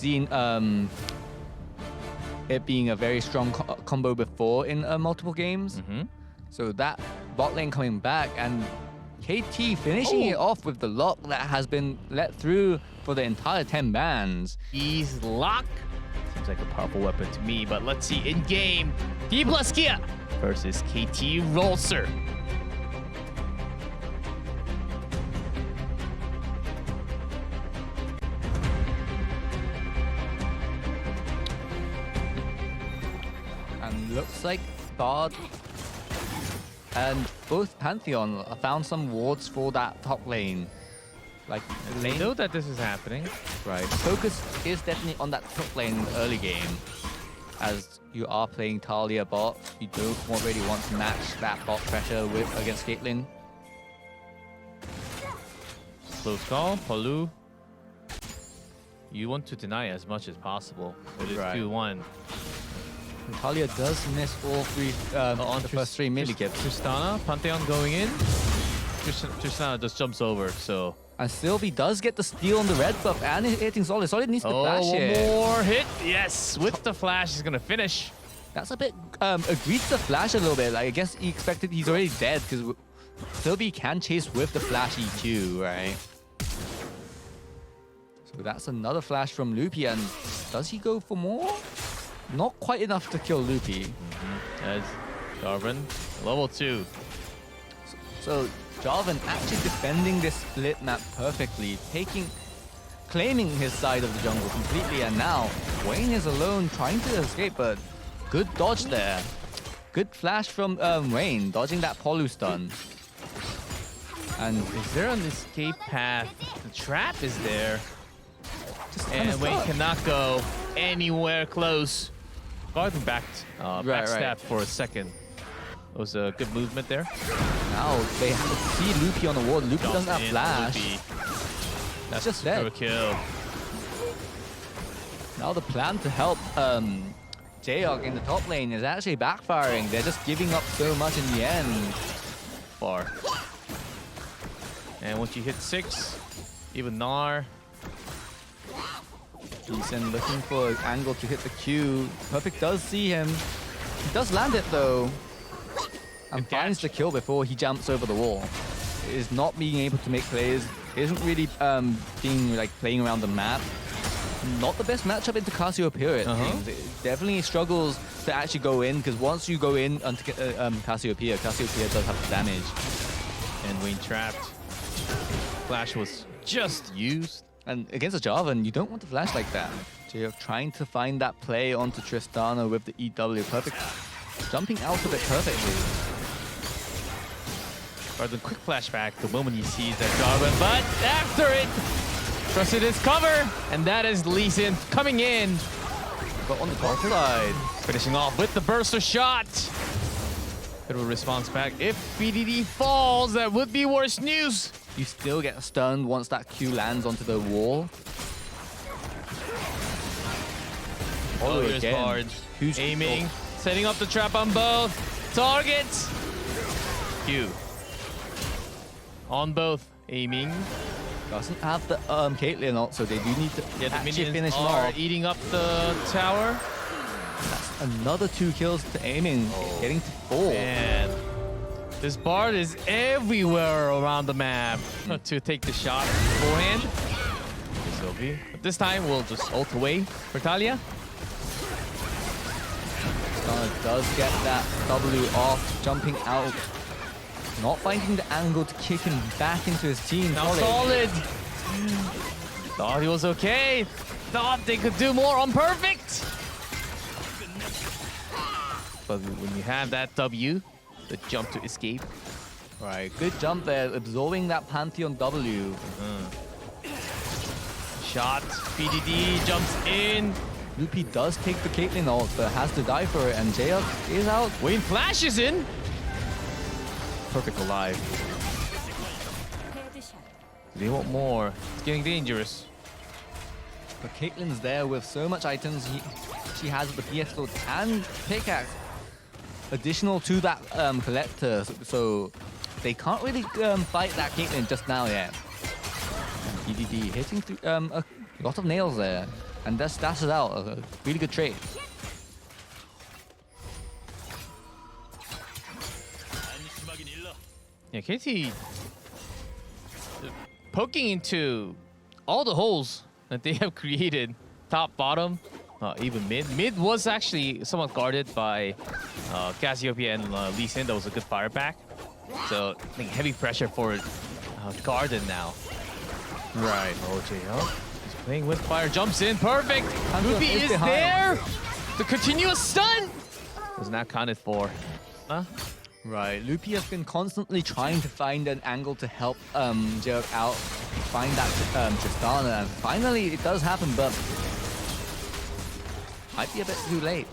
seen it being a very strong combo before in multiple games. So that bot lane coming back and KT finishing it off with the lock that has been let through for the entire 10 bans. Ease lock. Seems like a powerful weapon to me, but let's see in game. KeSPA versus KT Rolser. And looks like Bard and both Pantheon found some wards for that top lane. Like They know that this is happening. right. Focus is definitely on that top lane in the early game. As you are playing Talia bot, you don't really want to match that bot pressure with against Caitlyn. Close call, Palu. You want to deny as much as possible. It is Right. 2-1. Talia does miss all three on the first three milli-gives. Tristana, Pantheon going in. Tristana just jumps over, so. And Sylvie does get the steal on the red buff and hitting Solid. Solid needs to flash one it. more hit. Yes, with the flash, he's gonna finish. That's a bit agreed to flash a little bit. Like I guess he expected he's already dead because Sylvie can chase with the flash EQ, right? So that's another flash from Loopy, and does he go for more? Not quite enough to kill Loopy. As Jarvan, level 2. So Jarvan actually defending this split map perfectly, claiming his side of the jungle completely, and now Wayne is alone trying to escape, but good dodge there. Good flash from Wayne, dodging that Polu stun. And Is there an escape path? The trap is there. just kinda And Wayne stuck. cannot go anywhere close. Garden backed, backstab for a second. It was a good movement there. Now they have to see Loopy on the wall. Loopy doesn't have In, flash. Loopy. That's just a dead. kill. Now the plan to help Jayok in the top lane is actually backfiring. They're just giving up so much in the end. Far. And once you hit 6, even Gnar. Decent looking for an angle to hit the Q. Perfect does see him. He does land it though. And Good finds the catch. kill before he jumps over the wall. Is not being able to make plays. Isn't really being like playing around the map. Not the best matchup into Cassiopeia. It definitely struggles to actually go in because once you go in onto Cassiopeia does have damage. And Wayne trapped. Flash was just used. And against a Jarvan, you don't want to flash like that. So you're trying to find that play onto Tristana with the EW. Perfect. Jumping out of it perfectly. Garden quick flashback the moment he sees that Jarvan, but after it, trusted his cover, and that is Lee Sin coming in. But on the top side, Finishing off with the burster shot. Bit of a response back. If BDD falls, that would be worse news. you still get stunned once that Q lands onto the wall. Oh, here's again. Bard. Who's Aiming, setting up the trap on both targets. Q. On both, aiming. Doesn't have the Caitlyn ult, so they do need to Yeah, the actually minions finish him are off. eating up the tower. That's another 2 kills to aiming, getting to 4. And this Bard is everywhere around the map to take the shot beforehand. Sylvie. But this time we'll just ult away for Talia. Does get that W off, jumping out. Not finding the angle to kick him back into his team. Now Solid. Thought he was okay. Thought they could do more on Perfect. But when you have that W, the jump to escape. Right, good jump there, absorbing that Pantheon W. Shot. BDD jumps in. Loopy does take the Caitlyn ult, but has to die for it, and Jayok is out. Wayne flashes in. Perfect alive. They want more. It's getting dangerous. But Caitlyn's there with so much items. She has the PS Sword and pickaxe. Additional to that collector, so they can't really fight that Caitlyn just now yet. And PDD hitting through a lot of nails there. And that stashes out a really good trade. Yeah, KT poking into all the holes that they have created. Top, bottom, even mid. Mid was actually somewhat guarded by Cassiopeia and Lee Sin. That was a good fire back. So I think heavy pressure for Garden now. Right, OJ he's playing with fire, jumps in, perfect. Ruby is there. The continuous stun was not counted for. Huh? Right, Loopy has been constantly trying to find an angle to help Jerk out, find that Tristana, and finally it does happen, but might be a bit too late.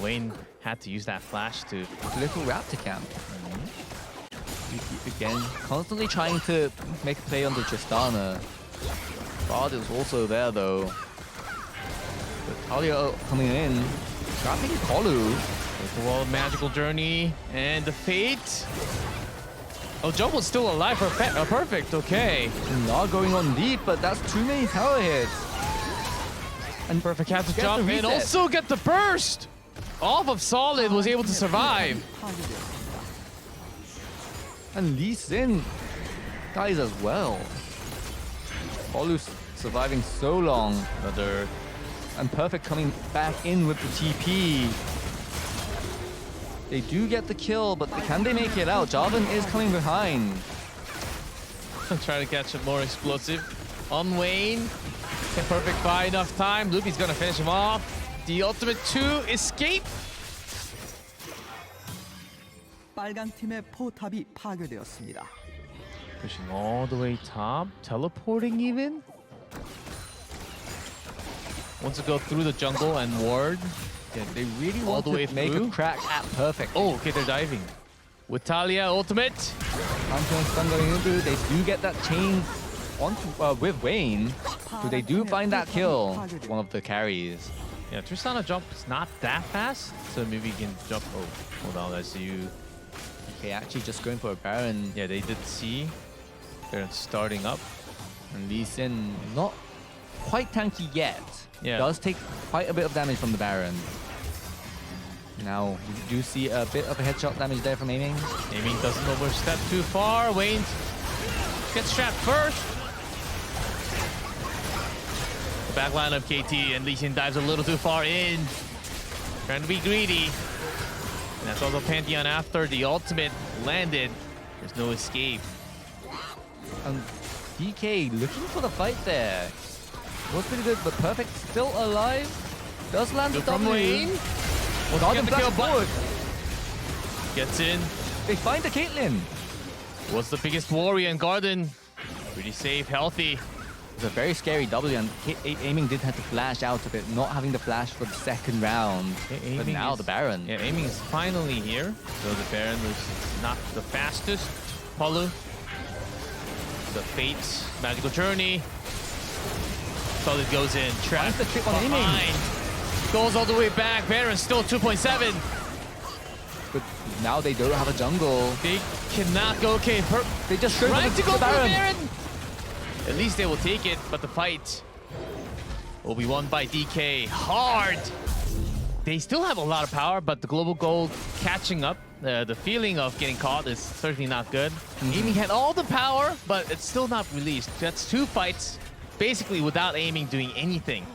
Wayne had to use that flash to Little Raptor Camp. Loopy again, constantly trying to make a play on the Tristana. Bard is also there though. But Talia coming in, trapping Kolu. with the wall of magical journey and the fate. Oh, Jumble's still alive. Perfect. Okay. Not going on deep, but that's too many tower hits. And Perfect has to Get jump the and reset. also get the burst. Off of Solid was able to survive. And Lee Sin dies as well. Olu's surviving so long. Another And Perfect coming back in with the TP. They do get the kill, but can they make it out? Jarvan is coming behind. try to catch it more explosive on Wayne. Can Perfect buy enough time? Loopy's gonna finish him off. The ultimate 2 escape. 빨간 팀의 포탑이 파괴되었습니다. Pushing all the way top, teleporting even. Wants to go through the jungle and ward. Yeah, they really All want the to way make through? a crack at Perfect. Oh, okay, they're diving. With Talia ultimate. Pantheon stun going into. They do get that chain onto with Wayne. So they do find that kill. One of the carries. Yeah, Tristana jump is not that fast, so maybe you can jump. Oh, hold on, let's see you. Okay, actually just going for a Baron. Yeah, they did see. They're starting up. And Lee Sin not quite tanky yet. Yeah. Does take quite a bit of damage from the Baron. Now, you do see a bit of a headshot damage there from aiming. Aiming doesn't overstep too far. Wayne gets trapped first. The back line of KT and Lee Sin dives a little too far in. Trying to be greedy. And that's also Pantheon after the ultimate landed. There's no escape. And DK looking for the fight there. Was pretty good, but Perfect still alive. Does land the Good from W. Wayne. Garden Get the kill, flash but- forward. Gets in. They find the Caitlyn. Was the biggest warrior in Garden. Pretty safe, healthy. It's a very scary W, and aiming did have to flash out a bit, not having the flash for the second round. But Aiming now is- the Baron. Yeah, aiming is finally here. So the Baron was not the fastest. Palu. The Fates, Magical Journey. Solid goes in. Trap. Finds the trick on aiming. Behind. Goes all the way back. Baron still 2.7. But now they don't have a jungle. They cannot go. Okay, They just straight trying for to the go for the Baron. Baron. At least they will take it, but the fight will be won by DK. Hard. They still have a lot of power, but the global gold catching up. The feeling of getting caught is certainly not good. Aiming had all the power, but it's still not released. That's 2 fights, basically without aiming doing anything.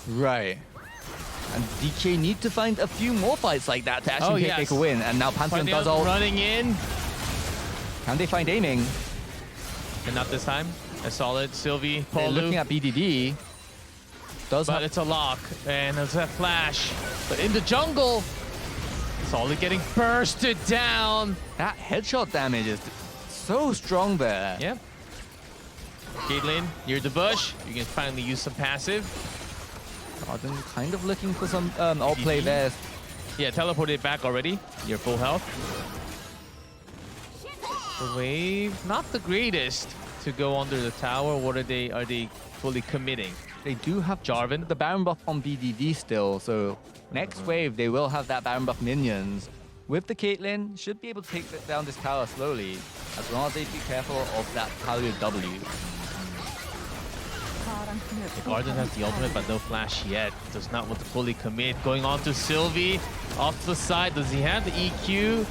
Right. And DK need to find a few more fights like that to actually yes. take a win. And now Pantheon does all. Running in, Can they find aiming? and not this time. A solid Sylvie, They're Paulu. looking at BDD. Does But have it's a lock, and it's a flash. But in the jungle, Solid getting bursted down. that headshot damage is so strong there. Yep. Caitlyn, near the bush. You can finally use some passive. Garden kind of looking for some all play BDD. there. Yeah, teleported back already. You're full health. The wave, not the greatest to go under the tower. What are they fully committing? They do have Jarvan. the Baron buff on BDD still, so next wave they will have that Baron buff minions. With the Caitlyn, should be able to take down this tower slowly, as long as they be careful of that Talia W. Garden has the ultimate, but no flash yet. Does not want to fully commit. Going on to Sylvie. Off to the side. Does he have the EQ?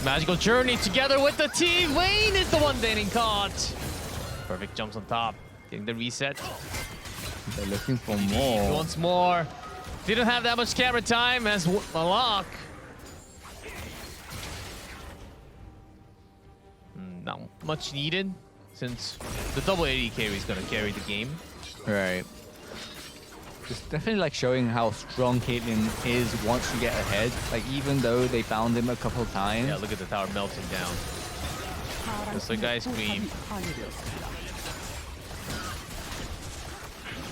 Magical Journey together with the team. Wayne is the one getting caught. Perfect jumps on top. Getting the reset. They're looking for more. Once more. Didn't have that much camera time as Malak. Not much needed since the double AD carry is going to carry the game. Right. It's definitely like showing how strong Caitlyn is once you get ahead. Like even though they found him a couple times. Yeah, look at the tower melting down. Just like ice cream.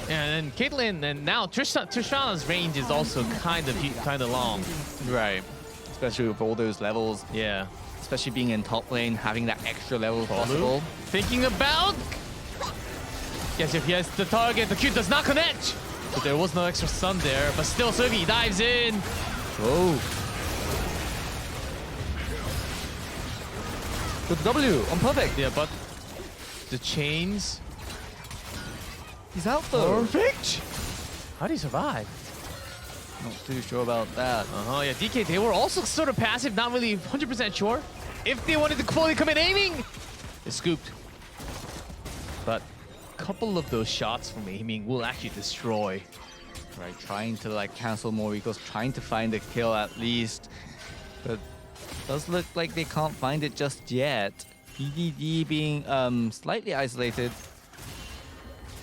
And then Caitlyn, and now Trishana's range is also kind of long. Right. Especially with all those levels. Yeah. Especially being in top lane, having that extra level possible. Thinking about. Yes, if he has the target, the Q does not connect. But there was no extra stun there. But still, Sugi dives in. Whoa. Good W on perfect. Yeah, but the chains. He's out though. Perfect. How did he survive? Not too sure about that. Yeah, DK, they were also sort of passive, not really 100% sure. If they wanted to fully commit aiming, they scooped. But a couple of those shots from aiming will actually destroy. Right, trying to like cancel more recalls, trying to find a kill at least. But does look like they can't find it just yet. BDD being slightly isolated.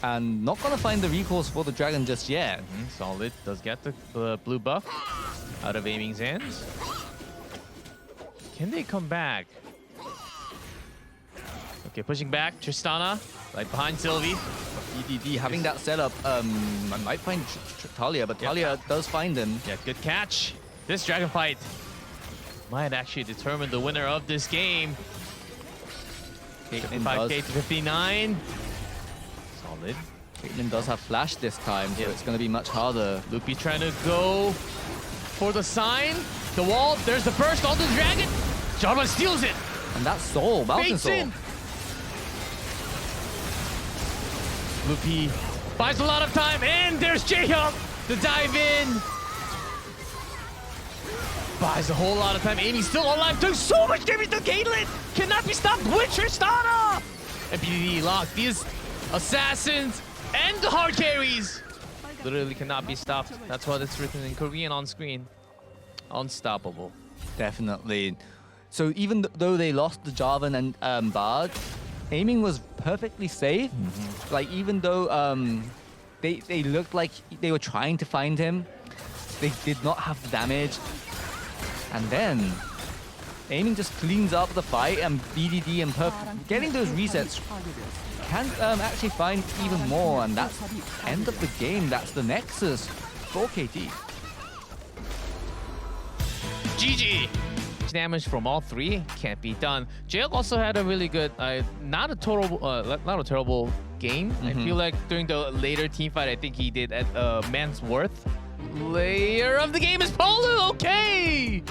And not gonna find the recalls for the dragon just yet. Solid does get the blue buff out of aiming's hands. Can they come back? Okay, pushing back. Tristana, right behind Sylvie. BDD having that setup, might find Talia, but Talia does find him. Yeah, good catch. This dragon fight might actually determine the winner of this game. 55k to 59. Solid. Caitlyn does have flash this time, so it's going to be much harder. Loopy trying to go for the sign. The wall, there's the burst on the dragon. Jarvan steals it. And that's Soul, Mountain Baits Soul. in. Loopy buys a lot of time, and there's J-Hop to dive in. Buys a whole lot of time. Amy's still alive, doing so much damage to Caitlyn. Cannot be stopped with Tristana. And BDD locked these assassins and the hard carries. Literally cannot be stopped. That's what it's written in Korean on screen. Unstoppable. Definitely. So even though they lost the Jarvan and Bard, aiming was perfectly safe. Like even though they looked like they were trying to find him, they did not have the damage. And then aiming just cleans up the fight, and BDD and Perp getting those resets can actually find even more, and that's the end of the game. That's the Nexus for KT. GG. Damage from all three can't be done. Jail also had a really good, not a terrible game. I feel like during the later team fight, I think he did at man's worth. Player of the game is Polu. Okay.